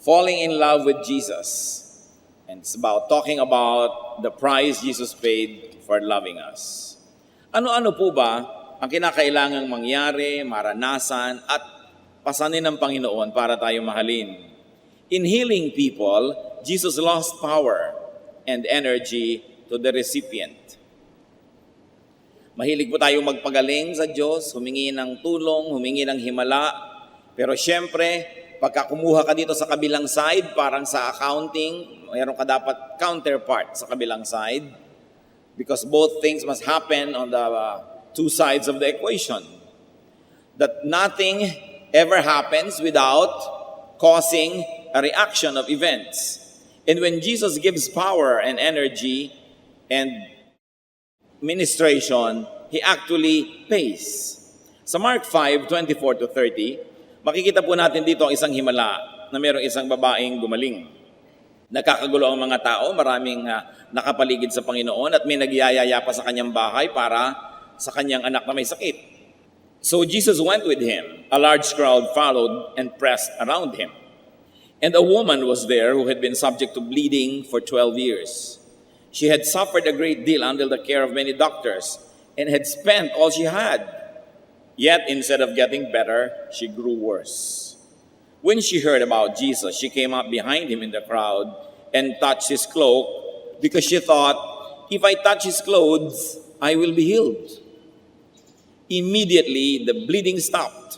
falling in love with Jesus. And it's about talking about the price Jesus paid for loving us. Ano-ano po ba ang kinakailangang mangyari, maranasan, at pasanin ng Panginoon para tayo mahalin? In healing people, Jesus lost power and energy to the recipient. Mahilig po tayong magpagaling sa Diyos, humingi ng tulong, humingi ng himala. Pero syempre, pagka kumuha ka dito sa kabilang side, parang sa accounting, mayroon ka dapat counterpart sa kabilang side. Because both things must happen on the two sides of the equation. That nothing ever happens without causing a reaction of events. And when Jesus gives power and energy and ministration, He actually pays. Sa Mark 5:24-30, makikita po natin dito ang isang himala na mayroong isang babaeng gumaling. Nakakagulo ang mga tao, maraming nakapaligid sa Panginoon at may nagyayaya pa sa kanyang bahay para sa kanyang anak na may sakit. So Jesus went with him. A large crowd followed and pressed around him. And a woman was there who had been subject to bleeding for 12 years. She had suffered a great deal under the care of many doctors and had spent all she had. Yet instead of getting better, she grew worse. When she heard about Jesus, she came up behind him in the crowd and touched his cloak because she thought, if I touch his clothes, I will be healed. Immediately, the bleeding stopped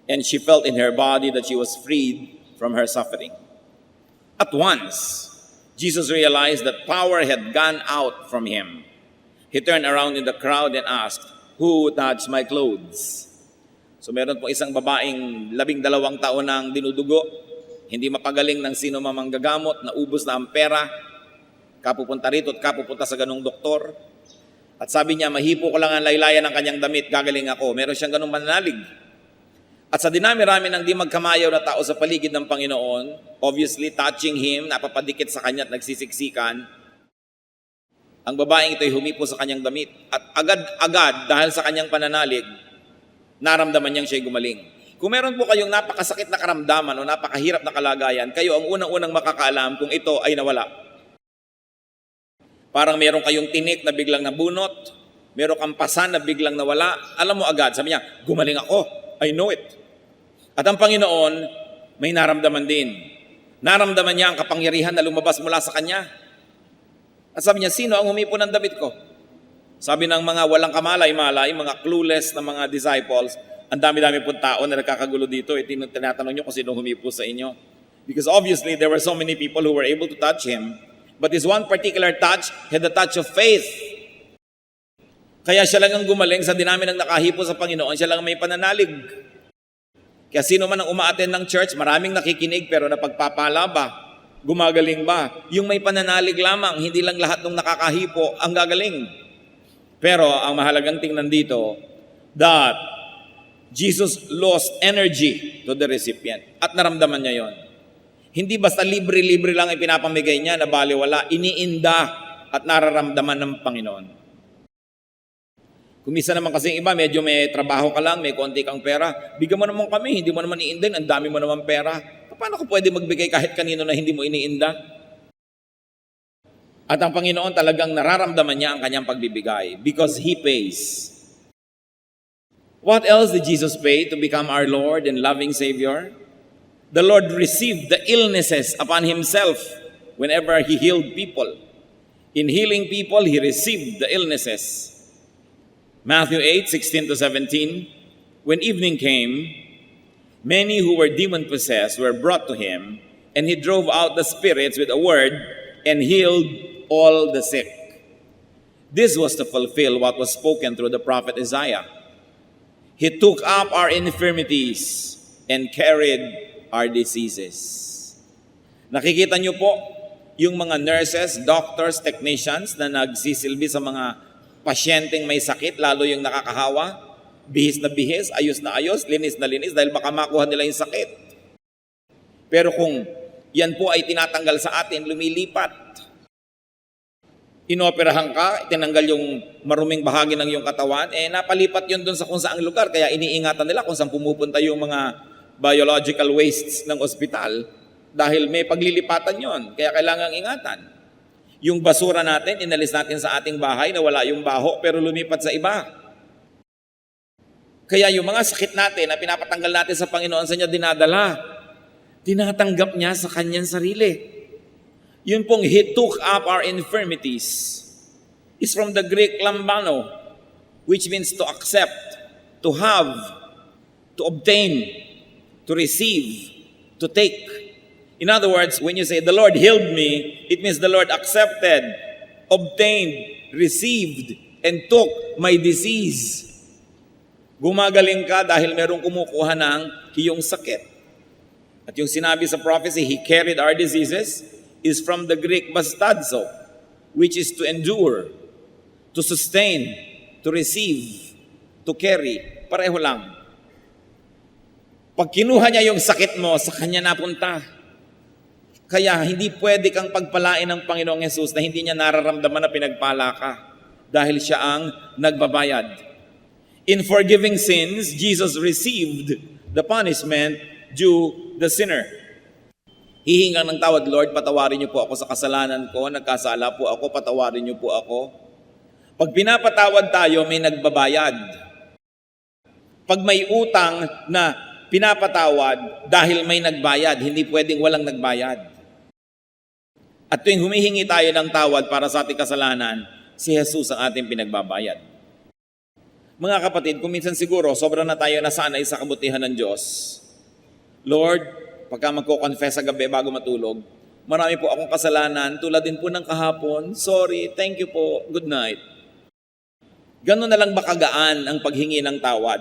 and she felt in her body that she was freed from her suffering. At once, Jesus realized that power had gone out from him. He turned around in the crowd and asked, "Who touched my clothes?" So meron po isang babaeng 12 taon nang dinudugo, hindi mapagaling ng sino mamang gagamot, naubos na ang pera, kapupunta rito at kapupunta sa ganung doktor. At sabi niya, mahipo ko lang ang laylayan ng kanyang damit, gagaling ako. Meron siyang ganung mananalig. At sa dinami-rami ng di magkamayaw na tao sa paligid ng Panginoon, obviously touching him, napapadikit sa kanya at nagsisiksikan, ang babaeng ito'y humipo sa kanyang damit. At agad-agad, dahil sa kanyang pananalig, naramdaman niyang siya'y gumaling. Kung meron po kayong napakasakit na karamdaman o napakahirap na kalagayan, kayo ang unang-unang makakaalam kung ito ay nawala. Parang meron kayong tinik na biglang nabunot, meron kang pasan na biglang nawala, alam mo agad, sabi niya, gumaling ako, I know it. At ang Panginoon, may naramdaman din. Naramdaman niya ang kapangyarihan na lumabas mula sa kanya. At sabi niya, sino ang humipo ng damit ko? Sabi ng mga walang kamalay-malay, mga clueless na mga disciples, ang dami-dami po tao na nagkakagulo dito, tinatanong niyo kung sino humipo sa inyo. Because obviously, there were so many people who were able to touch him, but this one particular touch had the touch of faith. Kaya siya lang ang gumaling sa dinami ng nakahipo sa Panginoon, siya lang may pananalig. Kaya sino man ang umaattend ng church, maraming nakikinig pero napagpapala ba? Gumagaling ba? Yung may pananalig lamang, hindi lang lahat ng nakakahipo ang gagaling. Pero ang mahalagang tingnan dito, that Jesus lost energy to the recipient. At naramdaman niya yon. Hindi basta libre-libre lang ipinapamigay niya na baliwala, iniinda at nararamdaman ng Panginoon. Kung minsan naman kasing iba, medyo may trabaho ka lang, may konti kang pera, bigyan mo naman kami, hindi mo naman iinda, ang dami mo naman pera. Paano ko pwede magbigay kahit kanino na hindi mo iniinda? At ang Panginoon talagang nararamdaman niya ang kanyang pagbibigay because He pays. What else did Jesus pay to become our Lord and loving Savior? The Lord received the illnesses upon Himself whenever He healed people. In healing people, He received the illnesses. Matthew 8:16-17, when evening came, many who were demon-possessed were brought to Him, and He drove out the spirits with a word and healed all the sick. This was to fulfill what was spoken through the prophet Isaiah. He took up our infirmities and carried our diseases. Nakikita niyo po yung mga nurses, doctors, technicians na nagsisilbi sa mga pasyenteng may sakit, lalo yung nakakahawa, bihis na bihis, ayos na ayos, linis na linis, dahil baka makuha nila yung sakit. Pero kung yan po ay tinatanggal sa atin, lumilipat. Inoperahan ka, tinanggal yung maruming bahagi ng iyong katawan, napalipat yun dun sa kung saang lugar, kaya iniingatan nila kung saan pumupunta yung mga biological wastes ng ospital. dahil may paglilipatan yon, kaya kailangang ingatan. Yung basura natin, inalis natin sa ating bahay na wala yung baho pero lumipat sa iba. Kaya yung mga sakit natin na pinapatanggal natin sa Panginoon, sa niya dinadala. Tinatanggap niya sa kanyang sarili. Yun pong He took up our infirmities is from the Greek lambano, which means to accept, to have, to obtain, to receive, to take. In other words, when you say, the Lord healed me, it means the Lord accepted, obtained, received, and took my disease. Gumagaling ka dahil merong kumukuha ng iyong sakit. At yung sinabi sa prophecy, He carried our diseases, is from the Greek bastadzo, which is to endure, to sustain, to receive, to carry. Pareho lang. Pag kinuha niya yung sakit mo, sa kanya napunta. Kaya hindi pwede kang pagpalain ng Panginoong Hesus na hindi niya nararamdaman na pinagpala ka dahil siya ang nagbabayad. In forgiving sins, Jesus received the punishment due the sinner. Hihingang ng tawad, Lord, patawarin niyo po ako sa kasalanan ko, nagkasala po ako, patawarin niyo po ako. Pag pinapatawad tayo, may nagbabayad. Pag may utang na pinapatawad dahil may nagbayad, hindi pwedeng walang nagbayad. At tuwing humihingi tayo ng tawad para sa ating kasalanan, si Jesus ang ating pinagbabayad. Mga kapatid, kung minsan siguro, sobrang na tayo nasanay sa kabutihan ng Diyos. Lord, pagka magko-confess sa gabi bago matulog, marami po akong kasalanan, tulad din po ng kahapon. Sorry, thank you po, good night. Ganon na lang ba kagaan ang paghingi ng tawad?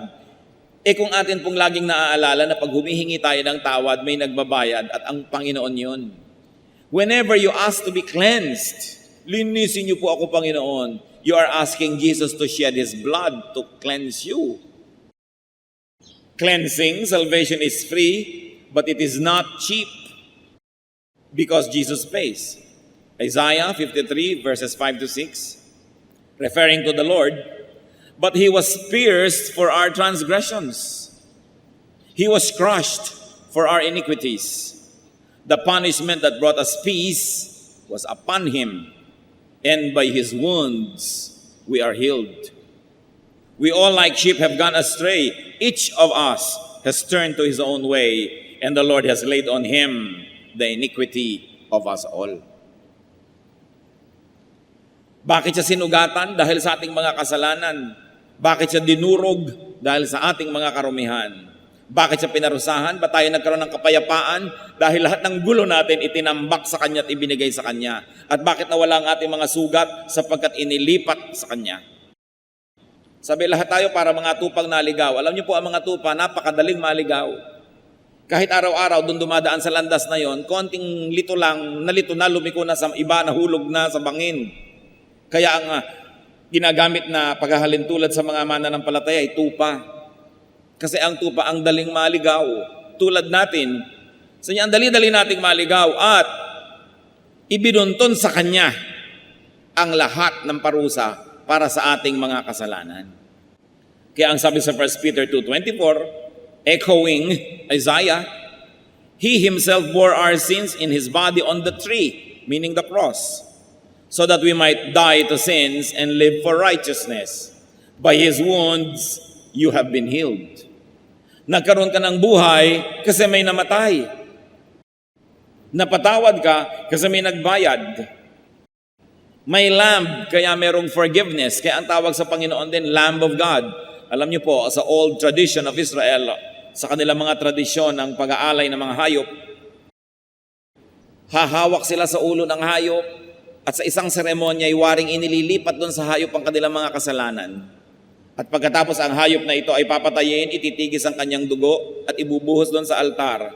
Kung atin pong laging naaalala na pag humihingi tayo ng tawad, may nagbabayad at ang Panginoon yun. Whenever you ask to be cleansed, linisin niyo po ako, Panginoon. You are asking Jesus to shed His blood to cleanse you. Cleansing, salvation is free, but it is not cheap because Jesus pays. Isaiah 53 verses 5 to 6, referring to the Lord, but He was pierced for our transgressions. He was crushed for our iniquities. The punishment that brought us peace was upon Him, and by His wounds we are healed. We all like sheep have gone astray. Each of us has turned to his own way, and the Lord has laid on Him the iniquity of us all. Bakit siya sinugatan? Dahil sa ating mga kasalanan. Bakit siya dinurog? Dahil sa ating mga karumihan. Bakit siya pinarusahan? Ba't tayo nagkaroon ng kapayapaan? Dahil lahat ng gulo natin itinambak sa Kanya at ibinigay sa Kanya. At bakit nawala ang ating mga sugat? Sapagkat inilipat sa Kanya. Sabi lahat tayo para mga tupang naligaw. Alam niyo po ang mga tupa, napakadaling maligaw. Kahit araw-araw doon dumadaan sa landas na yon, konting lito lang, nalito na, lumiko na sa iba, nahulog na sa bangin. Kaya ang ginagamit na paghahalin tulad sa mga mananampalataya ay tupa. Kasi ang tupa ang daling maligaw. Tulad natin, sa niya ang dali-dali nating maligaw at ibinunton sa Kanya ang lahat ng parusa para sa ating mga kasalanan. Kaya ang sabi sa 1 Peter 2:24, echoing Isaiah, He Himself bore our sins in His body on the tree, meaning the cross, so that we might die to sins and live for righteousness. By His wounds, you have been healed. Nagkaroon ka ng buhay kasi may namatay. Napatawad ka kasi may nagbayad. May lamb, kaya merong forgiveness. Kaya ang tawag sa Panginoon din, Lamb of God. Alam niyo po, sa old tradition of Israel, sa kanilang mga tradisyon ng pag-aalay ng mga hayop, hahawak sila sa ulo ng hayop at sa isang seremonya ay waring inililipat doon sa hayop ang kanilang mga kasalanan. At pagkatapos ang hayop na ito ay papatayin, ititigis ang kanyang dugo at ibubuhos doon sa altar.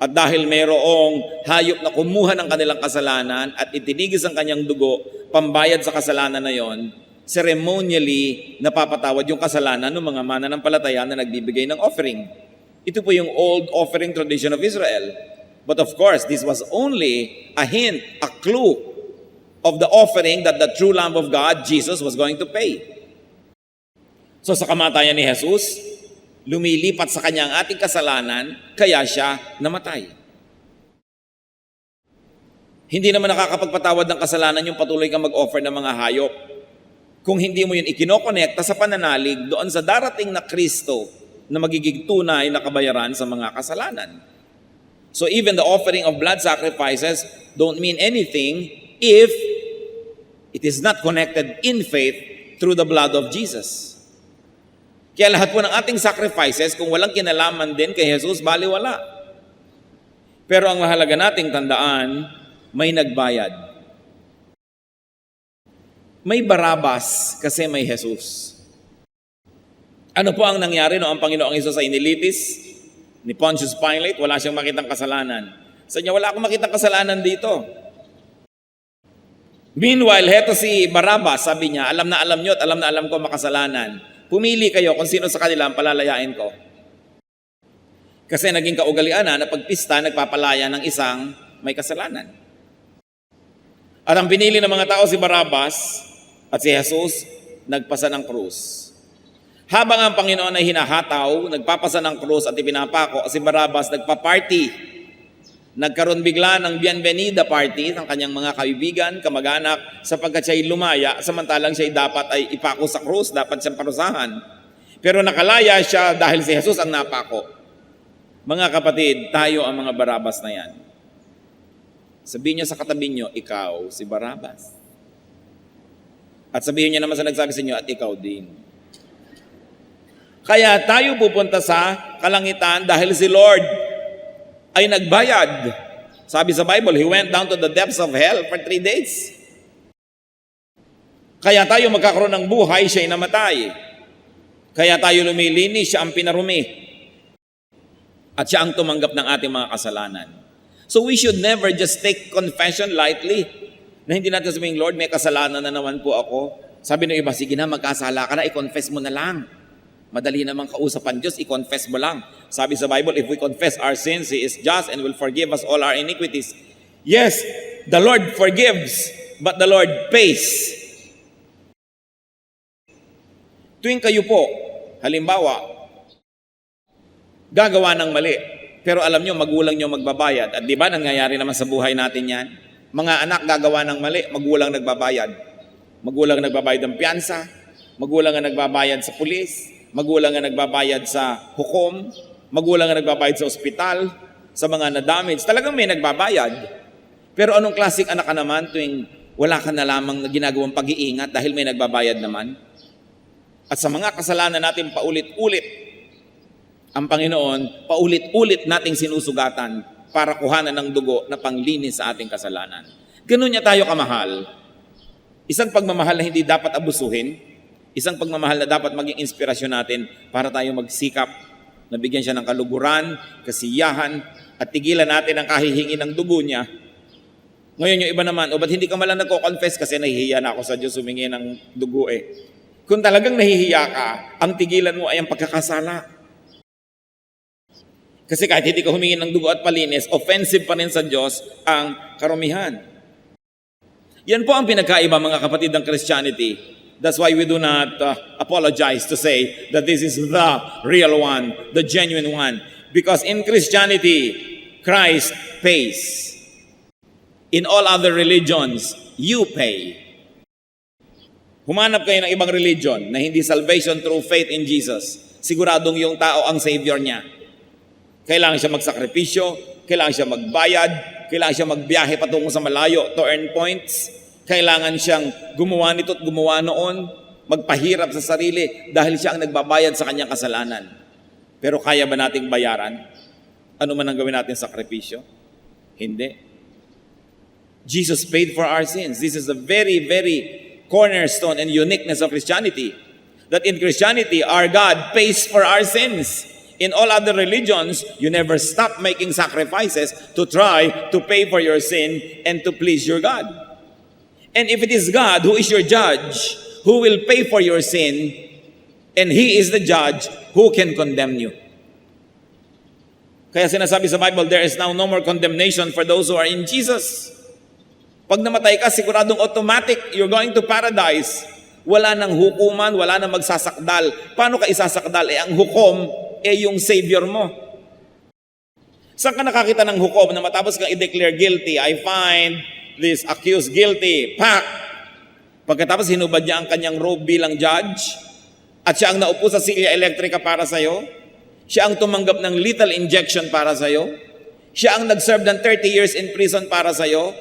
At dahil mayroong hayop na kumuha ng kanilang kasalanan at itinigis ang kanyang dugo, pambayad sa kasalanan na yon, ceremonially napapatawad yung kasalanan ng mga mananampalataya na nagbibigay ng offering. Ito po yung old offering tradition of Israel. But of course, this was only a hint, a clue of the offering that the true Lamb of God, Jesus, was going to pay. So sa kamatayan ni Jesus, lumilipat sa Kanya ang ating kasalanan, kaya Siya namatay. Hindi naman nakakapagpatawad ng kasalanan yung patuloy kang mag-offer ng mga hayop. Kung hindi mo yun ikinokonekta sa pananalig doon sa darating na Kristo na magiging tunay na kabayaran sa mga kasalanan. So even the offering of blood sacrifices don't mean anything if it is not connected in faith through the blood of Jesus. Kaya lahat po ng ating sacrifices, kung walang kinalaman din kay Jesus, baliwala. Pero ang mahalaga nating tandaan, may nagbayad. May Barabas kasi may Jesus. Ano po ang nangyari noong ang Panginoong Hesus ay nilitis ni Pontius Pilate? Wala siyang makitang kasalanan. Sa niya, wala akong makitang kasalanan dito. Meanwhile, heto si Barabas, sabi niya, alam na alam ko makasalanan. Pumili kayo kung sino sa kanila ang palalayain ko. Kasi naging kaugalian na pagpista, nagpapalaya ng isang may kasalanan. At ang pinili ng mga tao si Barabas at si Jesus, nagpasa ng krus. Habang ang Panginoon ay hinahataw, nagpapasa ng krus at ipinapako, si Barabas nagpa-party. Nagkaroon bigla ng bienvenida party ng kanyang mga kaibigan, kamag-anak, sapagkat siya'y lumaya, samantalang siya'y dapat ay ipako sa krus, dapat siyang parusahan. Pero nakalaya siya dahil si Jesus ang napako. Mga kapatid, tayo ang mga Barabas na yan. Sabihin niyo sa katabi niyo, ikaw si Barabas. At sabihin niyo naman sa nagsabi sa inyo, at ikaw din. Kaya tayo pupunta sa kalangitan dahil si Lord ay nagbayad. Sabi sa Bible, He went down to the depths of hell for 3 days. Kaya tayo magkakaroon ng buhay, siya'y namatay. Kaya tayo lumilinis, siya ang pinarumi. At siya ang tumanggap ng ating mga kasalanan. So we should never just take confession lightly. Na hindi natin sabihin, Lord, may kasalanan na naman po ako. Sabi ng iba, sige na, magkasala ka na, i-confess mo na lang. Madali namang kausapan Diyos, i-confess mo lang. Sabi sa Bible, if we confess our sins, He is just and will forgive us all our iniquities. Yes, the Lord forgives, but the Lord pays. Tuwing kayo po, halimbawa, gagawa ng mali, pero alam nyo, magulang nyo magbabayad. At di ba, nangyayari naman sa buhay natin yan? Mga anak gagawa ng mali, magulang nagbabayad. Magulang nagbabayad ng piyansa, magulang ang nagbabayad sa pulis, magulang ang nagbabayad sa hukom, magulang ang nagbabayad sa ospital, sa mga na-damage. Talagang may nagbabayad. Pero anong klaseng anak ka naman tuwing wala ka na lamang na ginagawang pag-iingat dahil may nagbabayad naman? At sa mga kasalanan natin paulit-ulit, ang Panginoon, paulit-ulit nating sinusugatan para kuhanan ng dugo na panglinis sa ating kasalanan. Ganun niya tayo kamahal. Isang pagmamahal na hindi dapat abusuhin, isang pagmamahal na dapat maging inspirasyon natin para tayo magsikap na bigyan siya ng kaluguran, kasiyahan, at tigilan natin ang kahihingi ng dugo niya. Ngayon yung iba naman, ba't hindi ka malang nagko-confess kasi nahihiya na ako sa Diyos humingi ng dugo eh. Kung talagang nahihiya ka, ang tigilan mo ay ang pagkakasala. Kasi kahit hindi ka humingi ng dugo at palinis, offensive pa rin sa Diyos ang karumihan. Yan po ang pinagkaiba mga kapatid ng Christianity. That's why we do not apologize to say that this is the real one, the genuine one. Because in Christianity, Christ pays. In all other religions, you pay. Humanap kayo ng ibang religion na hindi salvation through faith in Jesus. Siguradong yung tao ang Savior niya. Kailangan siya magsakripisyo, kailangan siya magbayad, kailangan siya magbiyahe patungo sa malayo to earn points, kailangan siyang gumawa nito at gumawa noon, magpahirap sa sarili dahil siya ang nagbabayad sa kanyang kasalanan. Pero kaya ba nating bayaran? Ano man ang gawin natin sakripisyo? Hindi. Jesus paid for our sins. This is a very, very cornerstone and uniqueness of Christianity. That in Christianity, our God pays for our sins. In all other religions, you never stop making sacrifices to try to pay for your sin and to please your God. And if it is God who is your judge, who will pay for your sin, and He is the judge, who can condemn you? Kaya sinasabi sa Bible, there is now no more condemnation for those who are in Jesus. Pag namatay ka, siguradong automatic, you're going to paradise. Wala nang hukuman, wala nang magsasakdal. Paano ka isasakdal? Ang hukom, yung Savior mo. Saan ka nakakita ng hukom na matapos kang i-declare guilty, I find this accused guilty. Pak! Pagkatapos hinubad niya ang kanyang robe bilang judge, at siya ang naupo sa silya elektrika para sa'yo, siya ang tumanggap ng lethal injection para sa'yo, siya ang nag-serve ng 30 years in prison para sa'yo,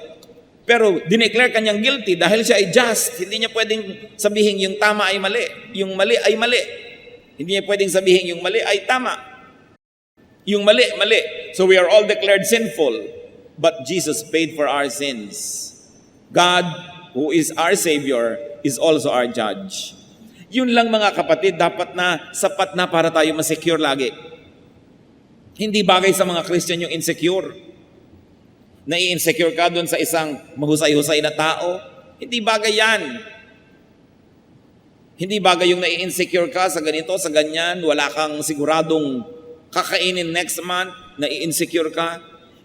pero dineclare kanyang guilty dahil siya ay just. Hindi niya pwedeng sabihin yung tama ay mali, yung mali ay mali. Hindi niya pwedeng sabihin yung mali ay tama. Yung mali, mali. So we are all declared sinful, but Jesus paid for our sins. God, who is our Savior, is also our judge. Yun lang mga kapatid, dapat na sapat na para tayo masecure lagi. Hindi bagay sa mga Christian yung insecure. Nai-insecure ka doon sa isang mahusay-husay na tao. Hindi bagay yan. Hindi bagay yung nai-insecure ka sa ganito, sa ganyan, wala kang siguradong kakainin next month, nai-insecure ka.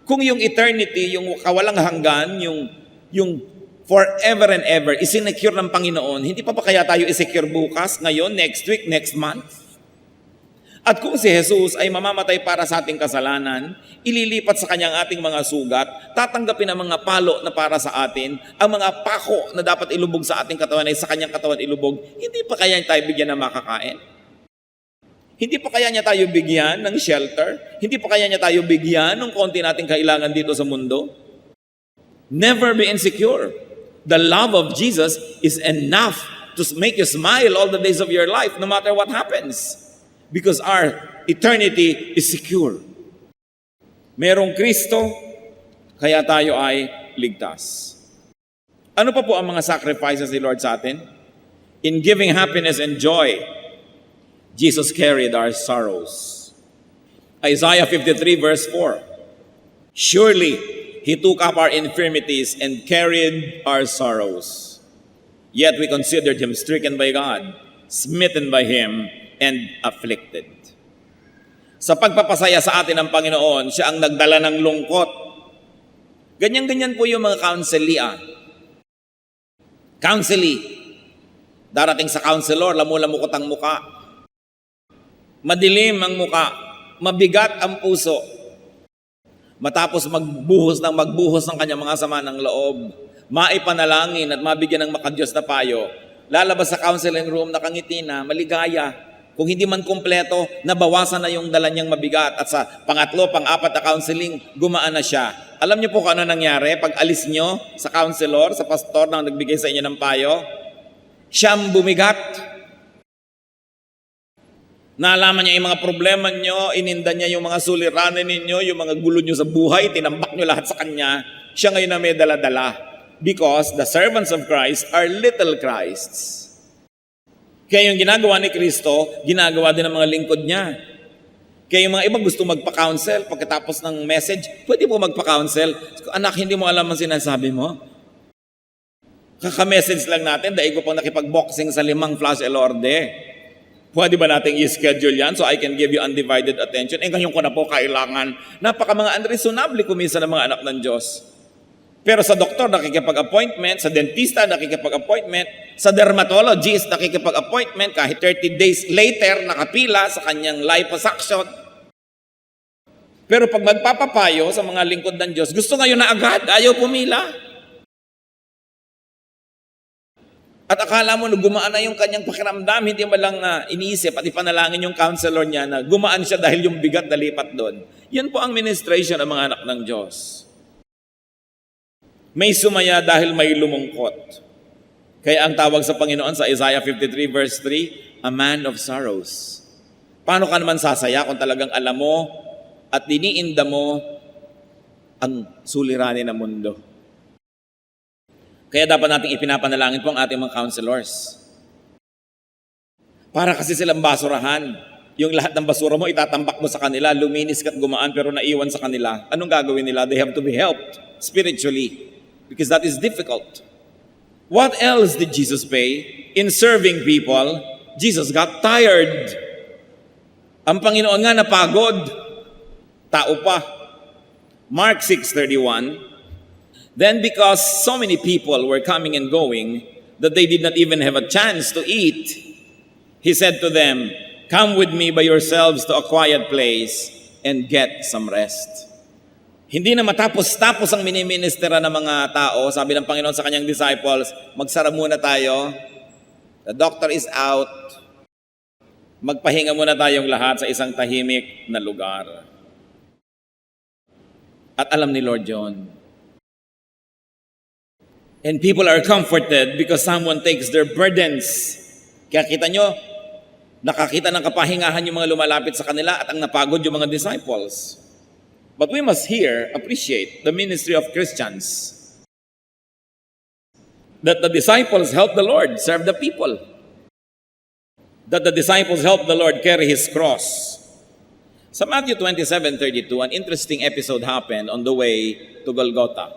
Kung yung eternity, yung kawalang hanggan, yung forever and ever, isinecure ng Panginoon, hindi pa kaya tayo isecure bukas, ngayon, next week, next month? At kung si Jesus ay mamamatay para sa ating kasalanan, ililipat sa kanyang ating mga sugat, tatanggapin ang mga palo na para sa atin, ang mga pako na dapat ilubog sa ating katawan ay sa kanyang katawan ilubog, hindi pa kaya tayo bigyan ng makakain? Hindi pa kaya niya tayo bigyan ng shelter? Hindi pa kaya niya tayo bigyan ng konti nating kailangan dito sa mundo? Never be insecure. The love of Jesus is enough to make you smile all the days of your life, no matter what happens. Because our eternity is secure. Merong Kristo, kaya tayo ay ligtas. Ano pa po ang mga sacrifices ni Lord sa atin? In giving happiness and joy, Jesus carried our sorrows. Isaiah 53 verse 4. Surely, He took up our infirmities and carried our sorrows. Yet we considered Him stricken by God, smitten by Him, and afflicted. Sa pagpapasaya sa atin ng Panginoon, siya ang nagdala ng lungkot. Ganyan-ganyan po yung mga counselee. Darating sa counselor, lamu-lamukot ang muka. Madilim ang muka. Mabigat ang puso. Matapos magbuhos ng kanyang mga sama ng loob, maipanalangin at mabigyan ng makadiyos na payo, lalabas sa counseling room, nakangiti na, maligaya. Kung hindi man kumpleto, nabawasan na yung dala niyang mabigat. At sa pangatlo, pang-apat na counseling, gumaan na siya. Alam niyo po kung ano nangyari? Pag alis niyo sa counselor, sa pastor na nagbigay sa inyo ng payo, siyang bumigat. Naalaman niya yung mga problema niyo, ininda niya yung mga suliranin ninyo, yung mga gulo niyo sa buhay, tinambak niyo lahat sa kanya. Siya ngayon na may dala-dala. Because the servants of Christ are little Christs. Kaya yung ginagawa ni Kristo, ginagawa din ng mga lingkod niya. Kaya yung mga iba gusto magpa-counsel, pagkatapos ng message, pwede po magpa-counsel. Anak, hindi mo alam ang sinasabi mo. Kaka-message lang natin, dahil ko pang nakipag-boxing sa 5 flash elorde. Pwede ba natin i-schedule yan so I can give you undivided attention? Ngayon ko na po kailangan. Napaka mga unreasonable kumisa ng mga anak ng Diyos. Pero sa doktor, nakikipag-appointment. Sa dentista, nakikipag-appointment. Sa dermatologist, nakikipag-appointment. Kahit 30 days later, nakapila sa kanyang liposuction. Pero pag magpapapayo sa mga lingkod ng Diyos, gusto ngayon na agad, ayaw pumila. At akala mo na gumaan na yung kanyang pakiramdam, hindi mo lang iniisip at ipanalangin yung counselor niya na gumaan siya dahil yung bigat nalipat doon. Yan po ang ministration ng mga anak ng Diyos. May sumaya dahil may lumungkot. Kaya ang tawag sa Panginoon sa Isaiah 53 verse 3, a man of sorrows. Paano ka naman sasaya kung talagang alam mo at diniinda mo ang suliranin ng mundo? Kaya dapat nating ipinapanalangin po ang ating mga counselors. Para kasi silang basurahan. Yung lahat ng basura mo, itatambak mo sa kanila, luminis ka't gumaan pero naiwan sa kanila. Anong gagawin nila? They have to be helped spiritually. Because that is difficult. What else did Jesus pay? In serving people, Jesus got tired. Ang Panginoon nga napagod. Tao pa. Mark 6:31, then because so many people were coming and going, that they did not even have a chance to eat, He said to them, come with me by yourselves to a quiet place and get some rest. Hindi na matapos-tapos ang miniministera ng mga tao. Sabi ng Panginoon sa kanyang disciples, magsara muna tayo. The doctor is out. Magpahinga muna tayong lahat sa isang tahimik na lugar. At alam ni Lord John. And people are comforted because someone takes their burdens. Kaya kita nyo, nakakita ng kapahingahan yung mga lumalapit sa kanila at ang napagod yung mga disciples. But we must here appreciate the ministry of Christians. That the disciples help the Lord serve the people. That the disciples help the Lord carry His cross. Sa Matthew 27:32, an interesting episode happened on the way to Golgotha.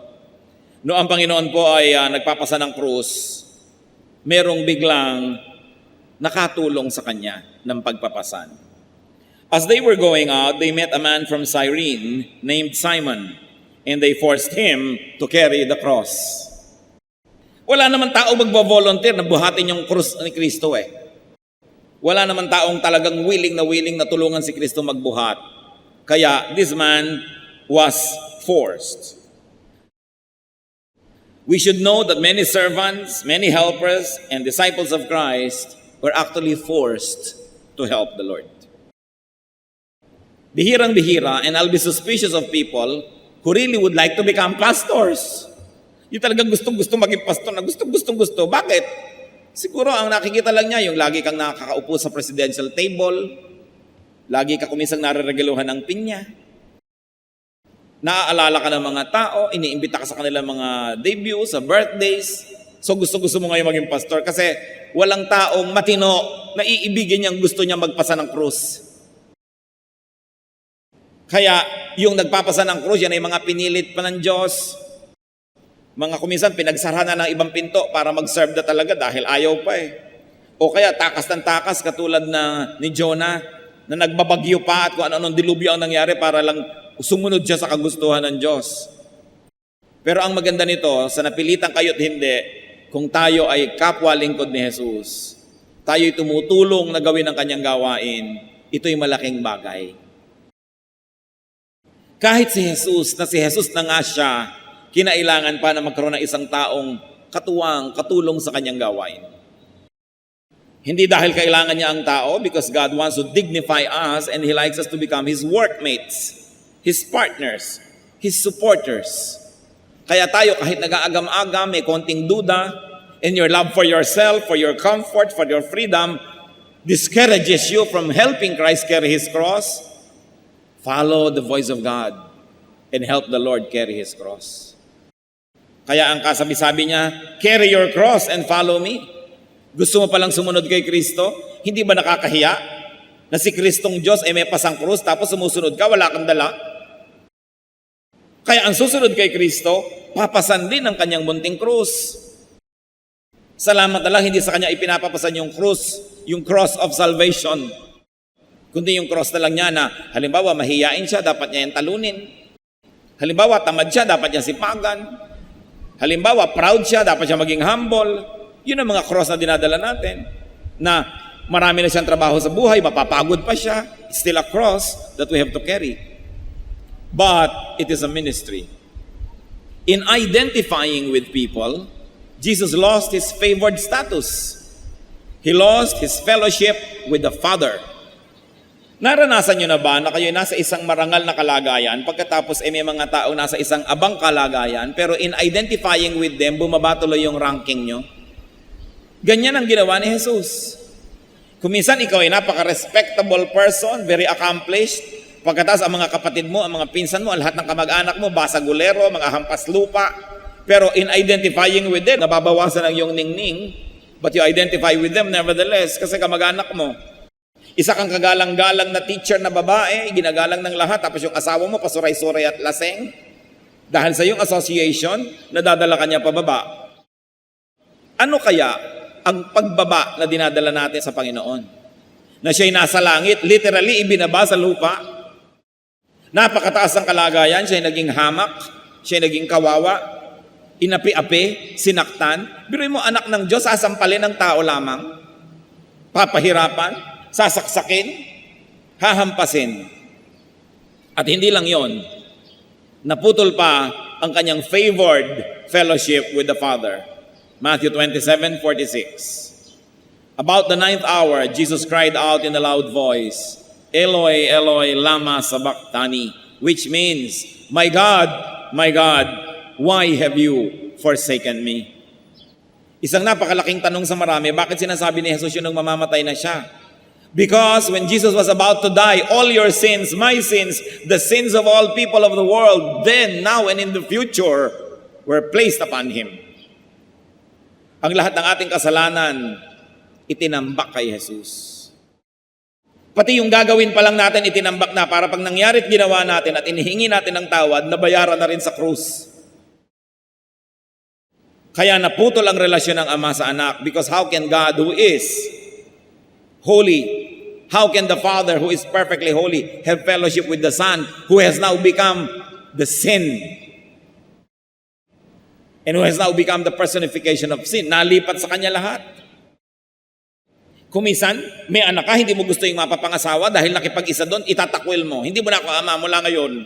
No ang Panginoon po ay nagpapasa ng krus, merong biglang nakatulong sa kanya ng pagpapasan. As they were going out, they met a man from Cyrene named Simon, and they forced him to carry the cross. Wala naman tao magbo-volunteer na buhatin yung krus ni Kristo eh. Wala naman taong talagang willing na tulungan si Kristo magbuhat. Kaya this man was forced. We should know that many servants, many helpers, and disciples of Christ were actually forced to help the Lord. Bihirang-bihira, and I'll be suspicious of people who really would like to become pastors. Yung talagang gustong-gusto maging pastor na gustong-gusto. Bakit? Siguro ang nakikita lang niya, yung lagi kang nakakaupo sa presidential table, lagi ka kumisang nare-regaluhan ng pinya, naaalala ka ng mga tao, iniimbita ka sa kanilang mga debut, sa birthdays, so gusto-gusto mo ngayon maging pastor kasi walang taong matino na iibigin niyang gusto niya magpasa ng krus. Kaya yung nagpapasa ng krus, yan ay mga pinilit pa ng Diyos. Mga kuminsan, pinagsara na ng ibang pinto para mag-serve na talaga dahil ayaw pa eh. O kaya takas ng takas katulad ni Jonah na nagbabagyo pa at kung ano-anong dilubyo ang nangyari para lang sumunod siya sa kagustuhan ng Diyos. Pero ang maganda nito, sa napilitan kayo't hindi, kung tayo ay kapwa lingkod ni Jesus, tayo'y tumutulong na gawin ang kanyang gawain, ito'y malaking bagay. Kahit si Jesus na nga siya, kinailangan pa na magkaroon ng isang taong katuwang, katulong sa kanyang gawain. Hindi dahil kailangan niya ang tao, because God wants to dignify us and He likes us to become His workmates, His partners, His supporters. Kaya tayo kahit nag-aagam-agam, may konting duda, and your love for yourself, for your comfort, for your freedom, discourages you from helping Christ carry His cross, follow the voice of God and help the Lord carry His cross. Kaya ang kasabi-sabi niya, carry your cross and follow me. Gusto mo palang sumunod kay Kristo? Hindi ba nakakahiya na si Kristong Diyos ay may pasang krus tapos sumusunod ka, wala kang dala? Kaya ang susunod kay Kristo, papasan din ang kanyang munting krus. Salamat na lang, hindi sa kanya ipinapapasan yung krus, yung cross of salvation. Kundi yung cross na lang niya na, halimbawa, mahiyain siya, dapat niya yung talunin. Halimbawa, tamad siya, dapat niya sipagan. Halimbawa, proud siya, dapat siya maging humble. Yun ang mga cross na dinadala natin. Na marami na siyang trabaho sa buhay, mapapagod pa siya. It's still a cross that we have to carry. But it is a ministry. In identifying with people, Jesus lost His favored status. He lost His fellowship with the Father. Naranasan nyo na ba na kayo nasa isang marangal na kalagayan, pagkatapos may mga tao nasa isang abang kalagayan, pero in identifying with them, bumaba tuloy yung ranking nyo? Ganyan ang ginawa ni Jesus. Kuminsan ikaw ay napaka-respectable person, very accomplished, pagkatapos ang mga kapatid mo, ang mga pinsan mo, ang lahat ng kamag-anak mo, basagulero, mga hampas lupa, pero in identifying with them, nababawasan ang iyong ningning, but you identify with them nevertheless, kasi kamag-anak mo. Isa kang kagalang-galang na teacher na babae, ginagalang ng lahat, tapos yung asawa mo, pasuray-suray at laseng. Dahil sa iyong association, nadadala ka niya pababa. Ano kaya ang pagbaba na dinadala natin sa Panginoon? Na siya'y nasa langit, literally ibinaba sa lupa. Napakataas ang kalagayan, siya'y naging hamak, siya'y naging kawawa, inapi-api, sinaktan. Biruin mo, anak ng Diyos, sasampalin ng tao lamang. Papahirapan. Sasaksakin, hahampasin. At hindi lang yon. Naputol pa ang kanyang favored fellowship with the Father. Matthew 27:46. About the 9th hour, Jesus cried out in a loud voice, Eloi, Eloi, lama sabachthani, which means, my God, why have you forsaken me? Isang napakalaking tanong sa marami, bakit sinasabi ni Jesus yun nung mamamatay na siya? Because when Jesus was about to die, all your sins, my sins, the sins of all people of the world, then, now, and in the future, were placed upon Him. Ang lahat ng ating kasalanan, itinambak kay Jesus. Pati yung gagawin pa lang natin, itinambak na para pag nangyari't ginawa natin at inihingi natin ng tawad, nabayaran na rin sa krus. Kaya naputol ang relasyon ng Ama sa Anak, because how can God who is holy, how can the Father who is perfectly holy have fellowship with the Son who has now become the sin and who has now become the personification of sin? Nalipat sa Kanya lahat. Kumisan, may anak ka, hindi mo gusto yung mapapangasawa dahil nakipag-isa doon, itatakwil mo. Hindi mo na ako ama mula ngayon.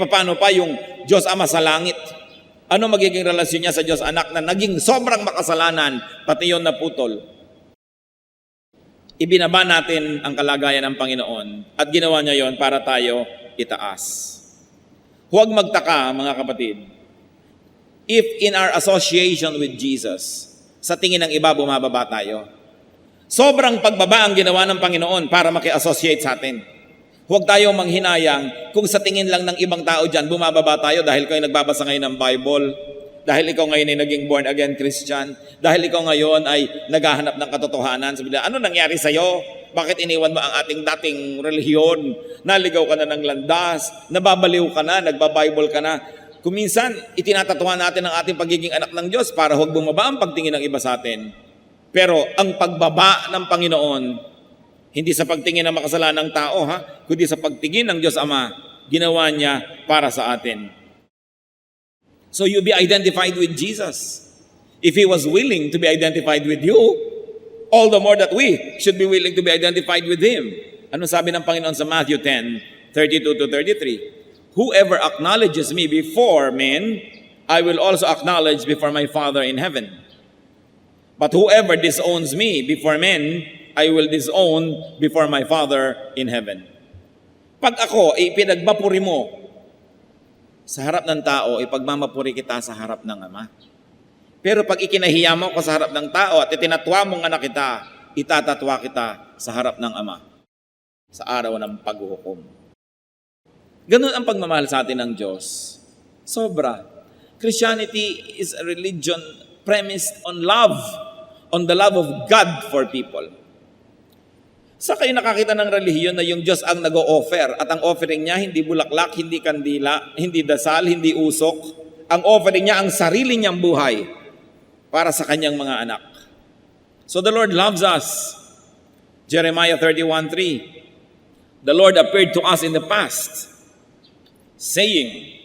Paano pa yung Diyos Ama sa langit? Ano magiging relasyon niya sa Diyos Anak na naging sobrang makasalanan, pati yon naputol? Ibinaba natin ang kalagayan ng Panginoon at ginawa niya yon para tayo itaas. Huwag magtaka, mga kapatid, if in our association with Jesus, sa tingin ng iba bumababa tayo. Sobrang pagbaba ang ginawa ng Panginoon para maki-associate sa atin. Huwag tayong manghinayang kung sa tingin lang ng ibang tao dyan, bumababa tayo dahil kayo nagbabasa ngayon ng Bible, dahil ikaw ngayon ay naging born-again Christian, dahil ikaw ngayon ay naghahanap ng katotohanan. Sabi nila, ano nangyari sa'yo? Bakit iniwan mo ang ating dating relihiyon? Naligaw ka na ng landas, nababaliw ka na, nagbabible ka na. Kuminsan, itinatatuhan natin ang ating pagiging anak ng Diyos para huwag bumaba ang pagtingin ng iba sa atin. Pero ang pagbaba ng Panginoon, hindi sa pagtingin ng makasalanang tao, kundi sa pagtingin ng Diyos Ama, ginawa niya para sa atin. So you be identified with Jesus. If He was willing to be identified with you, all the more that we should be willing to be identified with Him. Ano sabi ng Panginoon sa Matthew 10:32-33? Whoever acknowledges me before men, I will also acknowledge before my Father in heaven. But whoever disowns me before men, I will disown before my Father in heaven. Pag ako ay pinagbapuri mo sa harap ng tao, ipagmamapuri kita sa harap ng Ama. Pero pag ikinahiya mo ko sa harap ng tao at itinatwa mong anak kita, itatatwa kita sa harap ng Ama sa araw ng paghuhukom. Ganun ang pagmamahal sa atin ng Diyos. Sobra. Christianity is a religion premised on love, on the love of God for people. Sa kayo nakakita ng relihiyon na yung Diyos ang nag-o-offer at ang offering niya hindi bulaklak, hindi kandila, hindi dasal, hindi usok. Ang offering niya ang sarili niyang buhay para sa kanyang mga anak. So the Lord loves us. Jeremiah 31:3. The Lord appeared to us in the past, saying,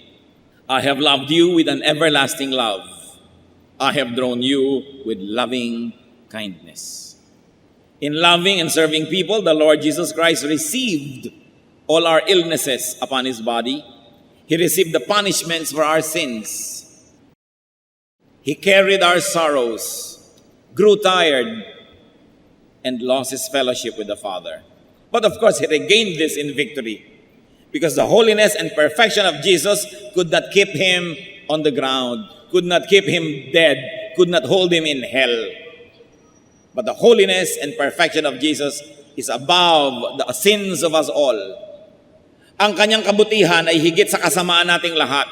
I have loved you with an everlasting love. I have drawn you with loving kindness. In loving and serving people, the Lord Jesus Christ received all our illnesses upon His body. He received the punishments for our sins. He carried our sorrows, grew tired, and lost His fellowship with the Father. But of course, He regained this in victory, because the holiness and perfection of Jesus could not keep Him on the ground, could not keep Him dead, could not hold Him in hell. But the holiness and perfection of Jesus is above the sins of us all. Ang kanyang kabutihan ay higit sa kasamaan nating lahat.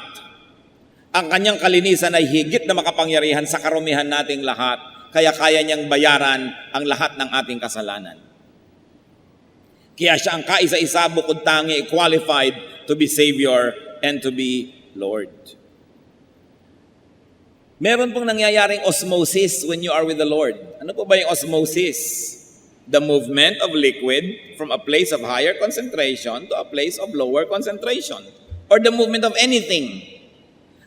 Ang kanyang kalinisan ay higit na makapangyarihan sa karumihan nating lahat. Kaya kaya niyang bayaran ang lahat ng ating kasalanan. Kaya siya ang kaisa-isa bukod tangi qualified to be Savior and to be Lord. Meron pong nangyayaring osmosis when you are with the Lord. Ano po ba yung osmosis? The movement of liquid from a place of higher concentration to a place of lower concentration. Or the movement of anything.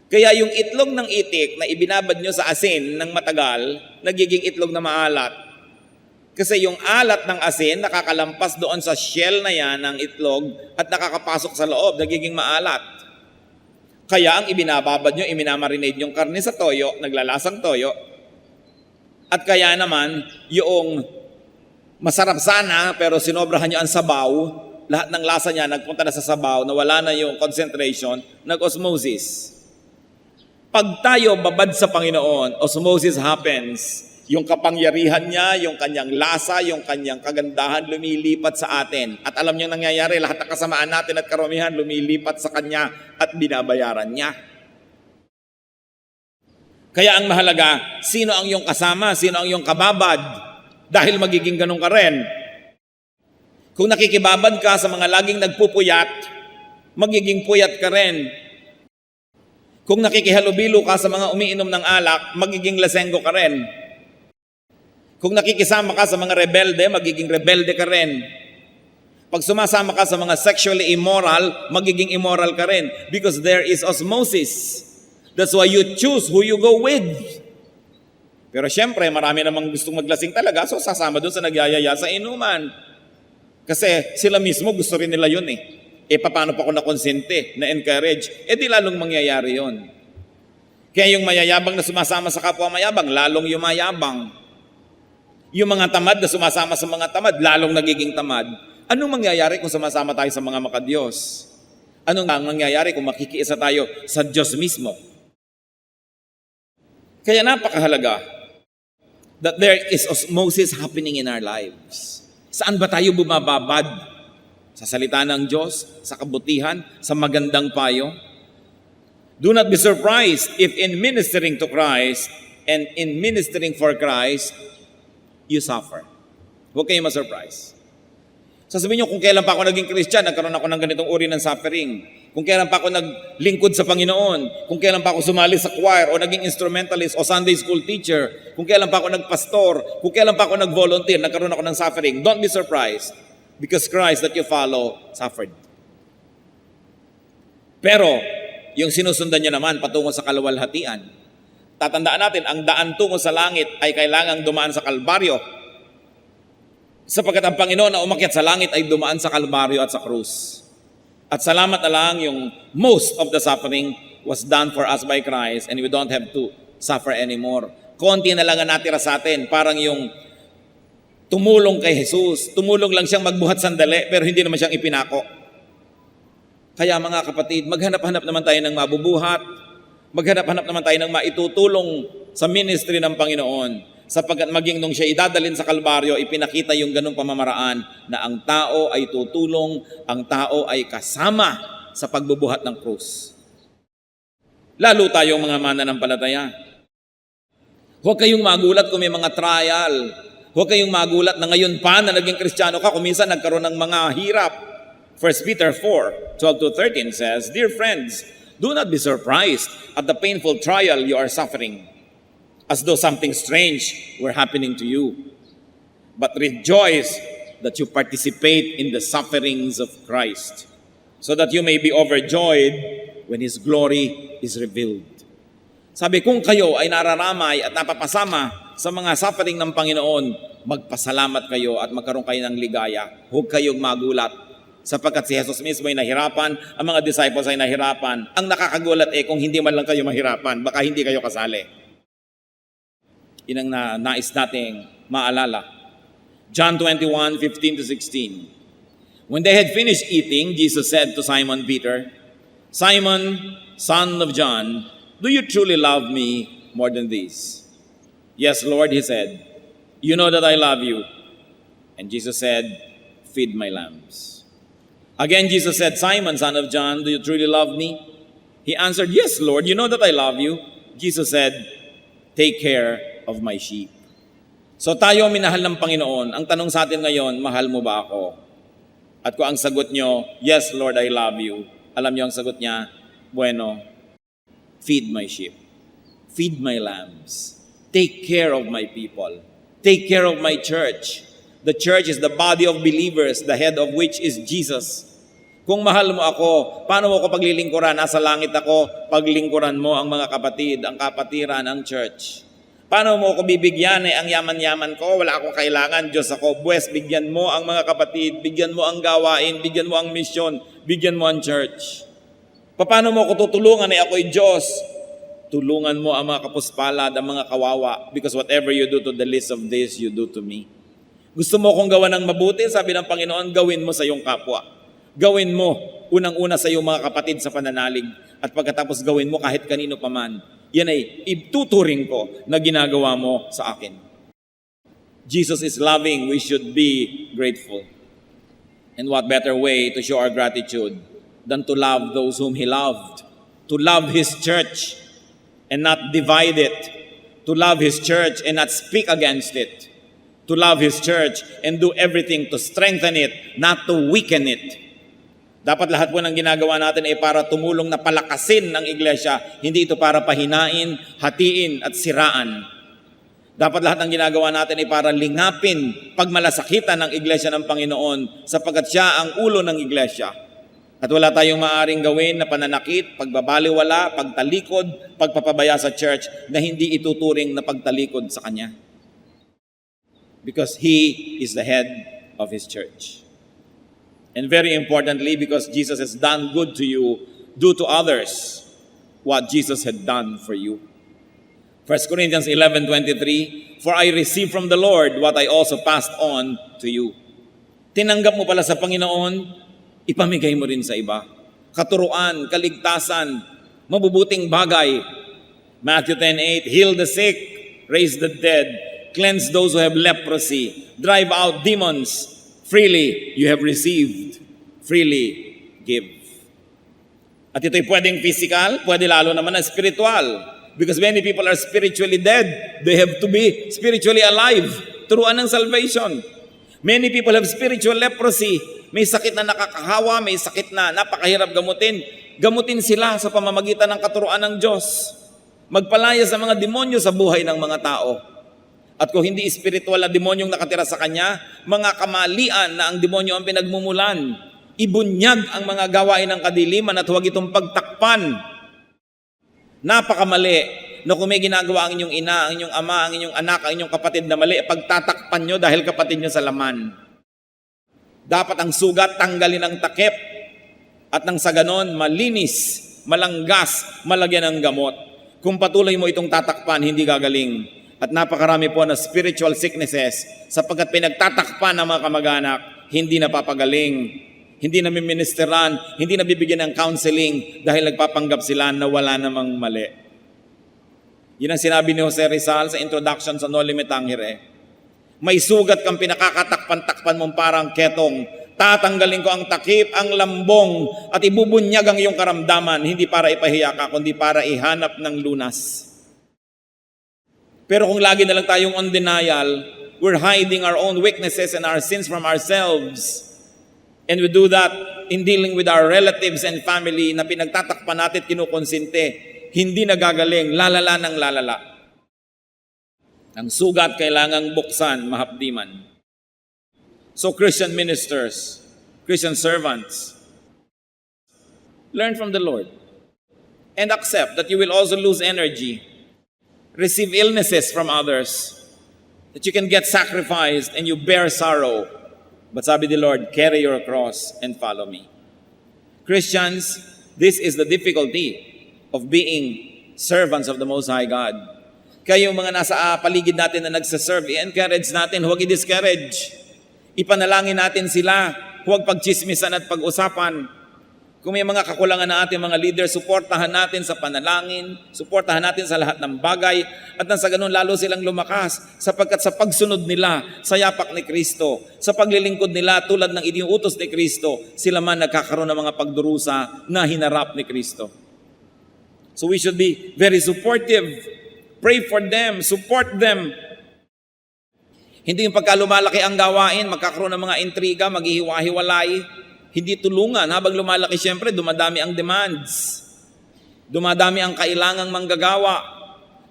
Kaya yung itlog ng itik na ibinabad nyo sa asin ng matagal, nagiging itlog na maalat. Kasi yung alat ng asin nakakalampas doon sa shell na yan ng itlog at nakakapasok sa loob, nagiging maalat. Kaya ang ibinababad nyo, iminamarinade yung karne sa toyo, naglalasang toyo. At kaya naman, yung masarap sana, pero sinobrahan nyo ang sabaw, lahat ng lasa niya nagpunta na sa sabaw, nawala na yung concentration, nag-osmosis. Pag tayo babad sa Panginoon, osmosis happens. Yung kapangyarihan niya, yung kanyang lasa, yung kanyang kagandahan lumilipat sa atin. At alam niyo nangyayari, lahat ng kasamaan natin at karumihan lumilipat sa kanya at binabayaran niya. Kaya ang mahalaga, sino ang iyong kasama, sino ang iyong kababad, dahil magiging ganun ka rin. Kung nakikibabad ka sa mga laging nagpupuyat, magiging puyat ka rin. Kung nakikihalubilo ka sa mga umiinom ng alak, magiging lasenggo ka rin. Kung nakikisama ka sa mga rebelde, magiging rebelde ka rin. Pag sumasama ka sa mga sexually immoral, magiging immoral ka rin. Because there is osmosis. That's why you choose who you go with. Pero syempre, marami namang gustong maglasing talaga, so sasama doon sa nagyayaya sa inuman. Kasi sila mismo gusto rin nila yun eh. Paano pa ako nakonsente, na-encourage? Di lalong mangyayari yon. Kaya yung mayayabang na sumasama sa kapwa mayabang, lalong yumayabang. Yung mga tamad na sumasama sa mga tamad, lalong nagiging tamad. Anong mangyayari kung sumasama tayo sa mga makadiyos? Anong mangyayari kung makikiisa tayo sa Diyos mismo? Kaya napakahalaga that there is osmosis happening in our lives. Saan ba tayo bumababad? Sa salita ng Diyos, sa kabutihan, sa magandang payo. Do not be surprised if in ministering to Christ and in ministering for Christ, you suffer. Huwag kayong ma-surprise. Sasabihin nyo, kung kailan pa ako naging Christian, nagkaroon ako ng ganitong uri ng suffering. Kung kailan pa ako naglingkod sa Panginoon, kung kailan pa ako sumali sa choir o naging instrumentalist o Sunday school teacher, kung kailan pa ako nagpastor, kung kailan pa ako nag-volunteer, nagkaroon ako ng suffering. Don't be surprised. Because Christ that you follow suffered. Pero, yung sinusundan niya naman patungo sa kaluwalhatian, tatandaan natin, ang daan tungo sa langit ay kailangang dumaan sa Kalbaryo. Sapagkat ang Panginoon na umakyat sa langit ay dumaan sa Kalbaryo at sa krus. At salamat na lang yung most of the suffering was done for us by Christ and we don't have to suffer anymore. Konti na lang ang natira sa atin, parang yung tumulong kay Jesus. Tumulong lang siyang magbuhat sandali, pero hindi naman siyang ipinako. Kaya mga kapatid, maghanap-hanap naman tayo ng mabubuhat. Maghanap-hanap naman tayo ng maitutulong sa ministry ng Panginoon. Sapagkat maging nung siya idadalin sa Kalbaryo, ipinakita yung ganung pamamaraan na ang tao ay tutulong, ang tao ay kasama sa pagbubuhat ng krus. Lalo tayong mga mananampalataya. Huwag kayong magulat kung may mga trial. Huwag kayong magulat na ngayon pa na naging Kristiyano ka kung minsan nagkaroon ng mga hirap. 1 Peter 4:12-13 says, Dear friends, do not be surprised at the painful trial you are suffering, as though something strange were happening to you. But rejoice that you participate in the sufferings of Christ, so that you may be overjoyed when His glory is revealed. Sabi, kung kayo ay nararamay at napapasama sa mga suffering ng Panginoon, magpasalamat kayo at magkaroon kayo ng ligaya. Huwag kayong magulat. Sapagkat si Jesus mismo ay nahirapan, ang mga disciples ay nahirapan. Ang nakakagulat kung hindi man lang kayo mahirapan, baka hindi kayo kasali. Yun ang nais nating maalala. John 21:15-16. When they had finished eating, Jesus said to Simon Peter, Simon, son of John, do you truly love me more than these? Yes, Lord, he said, you know that I love you. And Jesus said, feed my lambs. Again, Jesus said, Simon, son of John, do you truly love me? He answered, yes, Lord, you know that I love you. Jesus said, take care of my sheep. So tayo minahal ng Panginoon. Ang tanong sa atin ngayon, mahal mo ba ako? At kung ang sagot nyo, yes, Lord, I love you. Alam nyo ang sagot niya, bueno, feed my sheep. Feed my lambs. Take care of my people. Take care of my church. The church is the body of believers, the head of which is Jesus. Kung mahal mo ako, paano mo ako paglilingkuran? Nasa langit ako, paglingkuran mo ang mga kapatid, ang kapatiran, ang church. Paano mo ako bibigyan? Ang yaman-yaman ko, wala akong kailangan, Diyos ako. Buwes, bigyan mo ang mga kapatid, bigyan mo ang gawain, bigyan mo ang misyon, bigyan mo ang church. Paano mo ako tutulungan na ako'y Diyos? Tulungan mo ang mga kapuspalad, ang mga kawawa, because whatever you do to the least of this, you do to me. Gusto mo kong gawa ng mabuti? Sabi ng Panginoon, gawin mo sa iyong kapwa. Gawin mo, unang-una sa iyong mga kapatid sa pananalig, at pagkatapos gawin mo kahit kanino paman. Yan ay ituturing ko na ginagawa mo sa akin. Jesus is loving, we should be grateful. And what better way to show our gratitude than to love those whom He loved? To love His church and not divide it. To love His church and not speak against it. To love His church and do everything to strengthen it, not to weaken it. Dapat lahat po ng ginagawa natin ay para tumulong na palakasin ng iglesia. Hindi ito para pahinain, hatiin at siraan. Dapat lahat ng ginagawa natin ay para lingapin pagmalasakitan ng iglesia ng Panginoon sapagkat siya ang ulo ng iglesia. At wala tayong maaaring gawin na pananakit, pagbabaliwala, pagtalikod, pagpapabaya sa church na hindi ituturing na pagtalikod sa Kanya. Because He is the head of His church. And very importantly, because Jesus has done good to you, do to others what Jesus had done for you. 1 Corinthians 11:23, for I received from the Lord what I also passed on to you. Tinanggap mo pala sa Panginoon, ipamigay mo rin sa iba. Katuruan, kaligtasan, mabubuting bagay. Matthew 10:8, heal the sick, raise the dead, cleanse those who have leprosy, drive out demons. Freely you have received, freely give. At ito'y pwedeng physical, pwede lalo naman na spiritual. Because many people are spiritually dead. They have to be spiritually alive. Turuan ng salvation. Many people have spiritual leprosy. May sakit na nakakahawa, may sakit na napakahirap gamutin. Gamutin sila sa pamamagitan ng katuruan ng Diyos. Magpalaya sa mga demonyo sa buhay ng mga tao. At kung hindi spiritual na demonyong nakatira sa kanya, mga kamalian na ang demonyo ang pinagmumulan. Ibunyag ang mga gawain ng kadiliman at huwag itong pagtakpan. Napakamali na kung may ginagawa ang inyong ina, ang inyong ama, ang inyong anak, ang inyong kapatid na mali, pagtatakpan nyo dahil kapatid nyo sa laman. Dapat ang sugat tanggalin ang takip at nang sa ganon, malinis, malanggas, malagyan ng gamot. Kung patuloy mo itong tatakpan, hindi gagaling. At napakarami po na spiritual sicknesses sapagkat pinagtatakpan ng mga kamag-anak, hindi napapagaling, hindi namiministeran, hindi nabibigyan ng counseling dahil nagpapanggap sila na wala namang mali. Yun ang sinabi ni Jose Rizal sa introduction sa No Limit Tangere. May sugat kang pinakakatakpan-takpan mong parang ketong, tatanggalin ko ang takip, ang lambong, at ibubunyag ang iyong karamdaman, hindi para ipahiya ka, kundi para ihanap ng lunas. Pero kung lagi na lang tayong on denial, we're hiding our own weaknesses and our sins from ourselves. And we do that in dealing with our relatives and family na pinagtatakpan natin at kinukonsinte. Hindi nagagaling, lalala ng lalala. Ang sugat kailangang buksan, mahapdiman. So Christian ministers, Christian servants, learn from the Lord and accept that you will also lose energy. Receive illnesses from others, that you can get sacrificed and you bear sorrow. But sabi the Lord, carry your cross and follow me. Christians, this is the difficulty of being servants of the Most High God. Kayo mga nasa paligid natin na nagsaserve, i-encourage natin, huwag i-discourage. Ipanalangin natin sila, huwag pagchismisan at pag-usapan. Kung may mga kakulangan na ating mga leader, suportahan natin sa panalangin, suportahan natin sa lahat ng bagay, at nang sa ganun lalo silang lumakas, sapagkat sa pagsunod nila sa yapak ni Kristo, sa paglilingkod nila tulad ng iniuutos ni Kristo, sila man nagkakaroon ng mga pagdurusa na hinarap ni Kristo. So we should be very supportive. Pray for them, support them. Hindi yung pagka lumalaki ang gawain, magkakaroon ng mga intriga, maghihiwa-hiwalay. Hindi tulungan. Habang lumalaki, siyempre, dumadami ang demands. Dumadami ang kailangang manggagawa.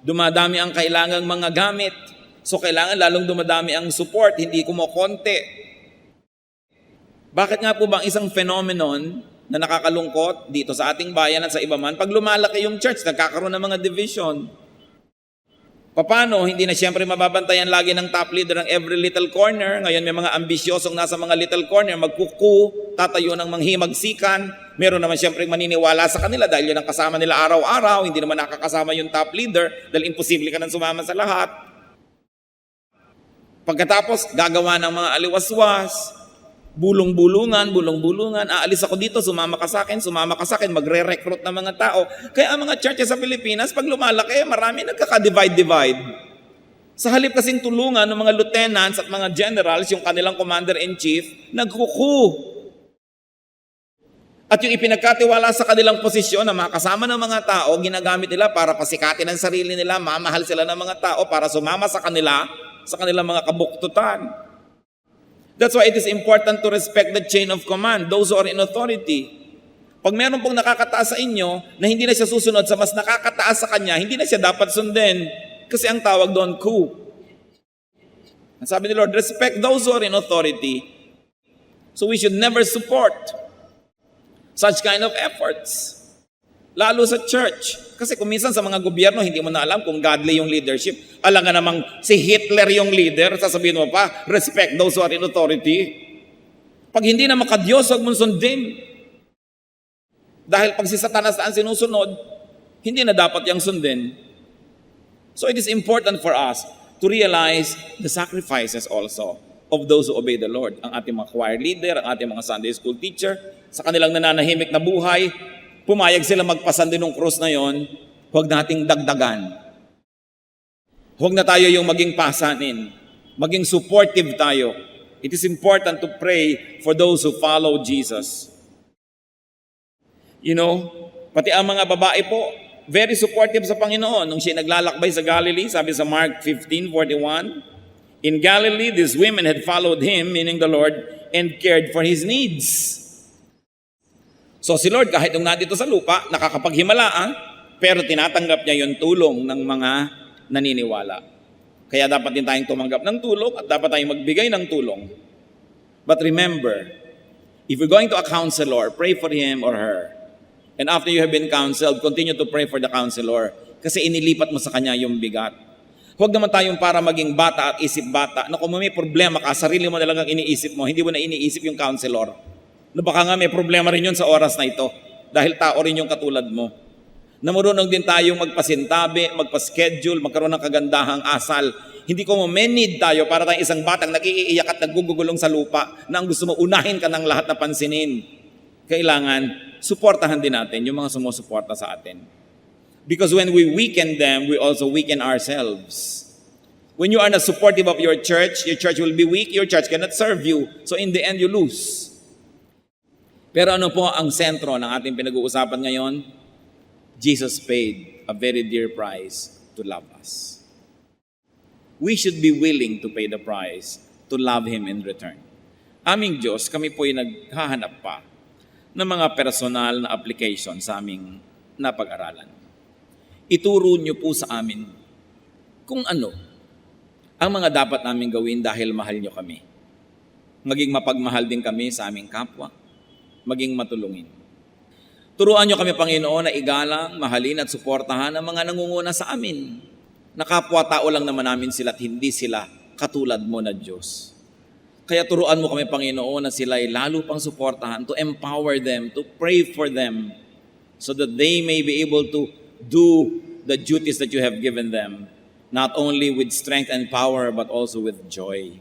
Dumadami ang kailangang mga gamit. So, kailangan lalong dumadami ang support, hindi kumokonti. Bakit nga po bang isang phenomenon na nakakalungkot dito sa ating bayan at sa iba man, pag lumalaki yung church, nagkakaroon ng mga division. Paano? Hindi na siyempre mababantayan lagi ng top leader ng every little corner. Ngayon may mga ambisyosong nasa mga little corner, magkuku, tatayo ng manghimagsikan, Meron naman siyempre maniniwala sa kanila dahil yun ang kasama nila araw-araw, hindi naman nakakasama yung top leader dahil imposible ka nang sumama sa lahat. Pagkatapos, gagawa ng mga aliwaswas, bulong-bulungan, aalis ako dito, sumama ka sa akin, magre-recruit ng mga tao. Kaya ang mga churches sa Pilipinas, pag lumalaki, marami nagkaka-divide. Sa halip kasing tulungan ng mga lieutenants at mga generals, yung kanilang commander-in-chief, nagkuku. At yung ipinagkatiwala sa kanilang posisyon na makasama ng mga tao, ginagamit nila para pasikatin ang sarili nila, mamahal sila ng mga tao para sumama sa kanilang mga kabuktutan. That's why it is important to respect the chain of command, those who are in authority. Pag meron pong nakakataas sa inyo na hindi na siya susunod sa mas nakakataas sa kanya, hindi na siya dapat sundin. Kasi ang tawag doon, coup. Ang sabi ni Lord, respect those who are in authority. So we should never support such kind of efforts. Lalo sa church. Kasi kung minsan sa mga gobyerno, hindi mo na alam kung godly yung leadership. Alam nga namang si Hitler yung leader, sasabihin mo pa, respect those who are in authority. Pag hindi na makadiyos, huwag mong sundin. Dahil pag si Satanas na ang sinusunod, hindi na dapat yung sundin. So it is important for us to realize the sacrifices also of those who obey the Lord. Ang ating mga choir leader, ang ating mga Sunday school teacher, sa kanilang nananahimik na buhay, pumayag sila magpasandi ng krus na yon, huwag nating dagdagan. Huwag na tayo yung maging pasanin. Maging supportive tayo. It is important to pray for those who follow Jesus. You know, pati ang mga babae po, very supportive sa Panginoon. Nung siya naglalakbay sa Galilee, sabi sa Mark 15:41, in Galilee, these women had followed him, meaning the Lord, and cared for his needs. So si Lord, kahit nung nandito sa lupa, nakakapaghimalaan, pero tinatanggap niya yung tulong ng mga naniniwala. Kaya dapat din tayong tumanggap ng tulong at dapat tayong magbigay ng tulong. But remember, if you're going to a counselor, pray for him or her. And after you have been counseled, continue to pray for the counselor kasi inilipat mo sa kanya yung bigat. Huwag naman tayong para maging bata at isip bata na kung may problema ka, sarili mo na lang ang iniisip mo, hindi mo na iniisip yung counselor. Na baka nga may problema rin yun sa oras na ito dahil tao rin yung katulad mo. Na marunong din tayong magpasintabi, magpa-schedule, magkaroon ng kagandahang asal. Hindi ko need tayo para tayong isang batang nag-iiyak at naggugugulong sa lupa na ang gusto mo unahin ka ng lahat na pansinin. Kailangan, suportahan din natin yung mga sumusuporta sa atin. Because when we weaken them, we also weaken ourselves. When you are not supportive of your church will be weak, your church cannot serve you. So in the end, you lose. Pero ano po ang sentro ng ating pinag-uusapan ngayon? Jesus paid a very dear price to love us. We should be willing to pay the price to love Him in return. Aming Diyos, kami po ay naghahanap pa ng mga personal na application sa aming napag-aralan. Ituro niyo po sa amin kung ano ang mga dapat namin gawin dahil mahal niyo kami. Maging mapagmahal din kami sa aming kapwa. Maging matulungin. Turuan niyo kami, Panginoon, na igalang, mahalin at suportahan ang mga nangunguna sa amin. Nakapwa-tao lang naman namin sila at hindi sila katulad mo na Diyos. Kaya turuan mo kami, Panginoon, na sila ay lalo pang suportahan, to empower them, to pray for them, so that they may be able to do the duties that you have given them, not only with strength and power, but also with joy.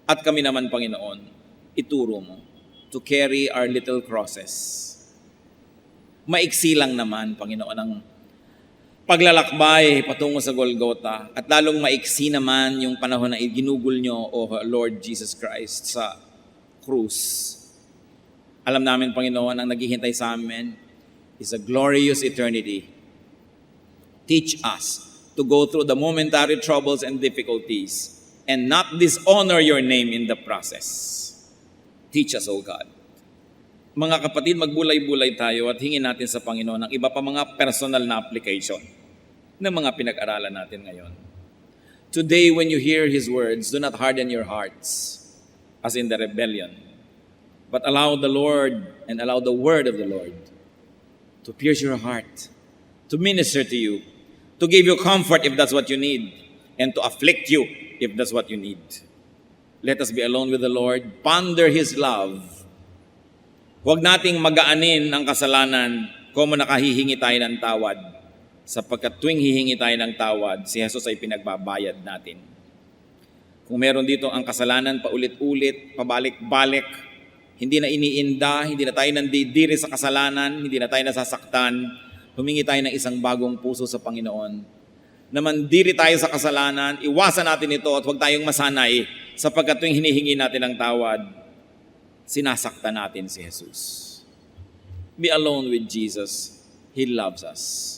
At kami naman, Panginoon, ituro mo to carry our little crosses. Maiksi lang naman, Panginoon, ang paglalakbay patungo sa Golgotha at lalong maiksi naman yung panahon na ginugol nyo, O Lord Jesus Christ, sa krus. Alam namin, Panginoon, ang naghihintay sa amin is a glorious eternity. Teach us to go through the momentary troubles and difficulties and not dishonor your name in the process. Teach us, O God. Mga kapatid, magbulay-bulay tayo at hingin natin sa Panginoon ang iba pa mga personal na application ng mga pinag-aralan natin ngayon. Today, when you hear His words, do not harden your hearts as in the rebellion, but allow the Lord and allow the word of the Lord to pierce your heart, to minister to you, to give you comfort if that's what you need, and to afflict you if that's what you need. Let us be alone with the Lord, ponder His love, Huwag nating magaanin ang kasalanan kung nakahihingi tayo ng tawad. Sapagkat tuwing hihingi tayo ng tawad, si Jesus ay pinagbabayad natin. Kung meron dito ang kasalanan paulit-ulit, pabalik-balik, hindi na iniinda, hindi na tayo nandidiri sa kasalanan, hindi na tayo nasasaktan, humingi tayo ng isang bagong puso sa Panginoon. Na mandiri tayo sa kasalanan, iwasan natin ito at huwag tayong masanay sapagkat tuwing hinihingi natin ang tawad, sinasaktan natin si Jesus. Be alone with Jesus. He loves us.